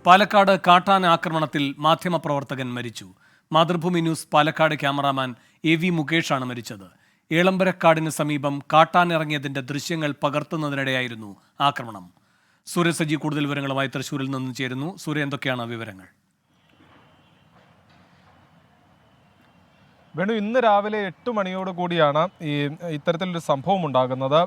പാലക്കാട് കാട്ടാന ആക്രമണത്തിൽ മാധ്യമപ്രവർത്തകൻ മരിച്ചു. Mathrubhumi news Palakkad cameraman AV മുകേഷാണ് മരിച്ചത്. ഏളമ്പരക്കാടിന് സമീപം കാട്ടാനിറങ്ങിയതിന്റെ ദൃശ്യങ്ങൾ പകർത്തുന്നതിനിടെയായിരുന്നു ആക്രമണം. സൂര്യ സജി കൂടുതൽ വിവരങ്ങളുമായി തൃശ്ശൂരിൽ നിന്നും ചേരുന്നു. സൂര്യ, എന്തൊക്കെയാണ് വിവരങ്ങൾ? വേണു, ഇന്ന് രാവിലെ 8 മണിയോട് കൂടിയാണ് ഇത്തരത്തിലൊരു സംഭവം ഉണ്ടാകുന്നത്.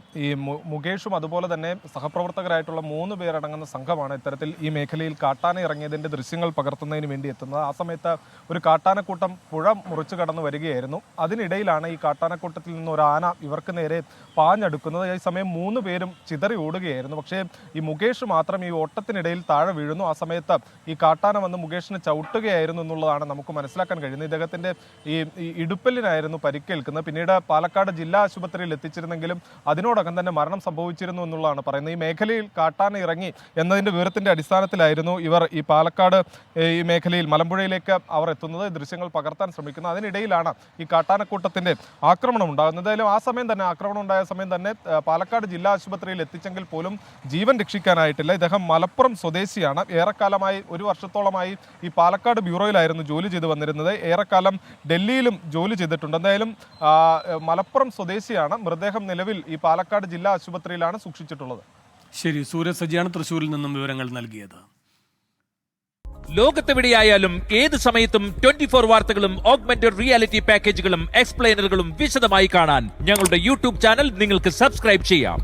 മുകേഷും അതുപോലെ തന്നെ സഹപ്രവർത്തകരായിട്ടുള്ള 3 പേരടങ്ങുന്ന സംഘമാണ് ഇത്തരത്തിൽ ഈ മേഖലയിൽ കാട്ടാന ഇറങ്ങിയതിൻ്റെ ദൃശ്യങ്ങൾ പകർത്തുന്നതിന് വേണ്ടി എത്തുന്നത്. ആ സമയത്ത് ഒരു കാട്ടാനക്കൂട്ടം പുഴ മുറിച്ചു കടന്നു വരികയായിരുന്നു. അതിനിടയിലാണ് ഈ കാട്ടാനക്കൂട്ടത്തിൽ നിന്ന് ഒരു ആന ഇവർക്ക് നേരെ പാഞ്ഞെടുക്കുന്നത്. ഈ സമയം 3 പേരും ചിതറി ഓടുകയായിരുന്നു. പക്ഷേ ഈ മുകേഷ് മാത്രം ഈ ഓട്ടത്തിനിടയിൽ താഴെ വീഴുന്നു. ആ സമയത്ത് ഈ കാട്ടാന വന്ന് മുകേഷിനെ ചവിട്ടുകയായിരുന്നു എന്നുള്ളതാണ് നമുക്ക് മനസ്സിലാക്കാൻ കഴിയുന്നത്. ഇദ്ദേഹത്തിൻ്റെ ഈ ഇടുപ്പലിനായിരുന്നു പരിക്കേൽക്കുന്നത്. പിന്നീട് പാലക്കാട് ജില്ലാ ആശുപത്രിയിൽ എത്തിച്ചിരുന്നെങ്കിലും അതിനോടകം തന്നെ മരണം സംഭവിച്ചിരുന്നു എന്നുള്ളതാണ് പറയുന്നത്. ഈ മേഖലയിൽ കാട്ടാന ഇറങ്ങി എന്നതിൻ്റെ വിവരത്തിൻ്റെ അടിസ്ഥാനത്തിലായിരുന്നു ഇവർ ഈ പാലക്കാട് ഈ മേഖലയിൽ മലമ്പുഴയിലേക്ക് അവർ എത്തുന്നത്, ദൃശ്യങ്ങൾ പകർത്താൻ ശ്രമിക്കുന്നത്. അതിനിടയിലാണ് ഈ കാട്ടാനക്കൂട്ടത്തിൻ്റെ ആക്രമണം ഉണ്ടാകുന്നത്. എന്തായാലും ആ സമയം തന്നെ, ആക്രമണം ഉണ്ടായ സമയം തന്നെ പാലക്കാട് ജില്ലാ ആശുപത്രിയിൽ എത്തിച്ചെങ്കിൽ പോലും ജീവൻ രക്ഷിക്കാനായിട്ടില്ല. ഇദ്ദേഹം മലപ്പുറം സ്വദേശിയാണ്. ഏറെക്കാലമായി 1 വർഷത്തോളമായി ഈ പാലക്കാട് ബ്യൂറോയിലായിരുന്നു ജോലി ചെയ്ത് വന്നിരുന്നത്. ഏറെക്കാലം ഡൽഹിയിലും ജോലി ചെയ്തിട്ടുണ്ട്. എന്തായാലും മലപ്പുറം സ്വദേശിയാണ്. മൃതദേഹം നിലവിൽ ഈ പാലക്കാട് ജില്ലാ ആശുപത്രിയിലാണ് സൂക്ഷിച്ചിട്ടുള്ളത്. ശരി, സൂര്യ സജിയാണ് തൃശ്ശൂരിൽ നിന്നും വിവരങ്ങൾ നൽകിയത്. ലോകത്തെവിടെയായാലും ഏത് സമയത്തും 24 വാർത്തകളും ഓഗ്മെന്റഡ് റിയാലിറ്റി പാക്കേജുകളും എക്സ്പ്ലെയിനറുകളും വിശദമായി കാണാൻ ഞങ്ങളുടെ YouTube ചാനൽ നിങ്ങൾക്ക് സബ്സ്ക്രൈബ് ചെയ്യാം.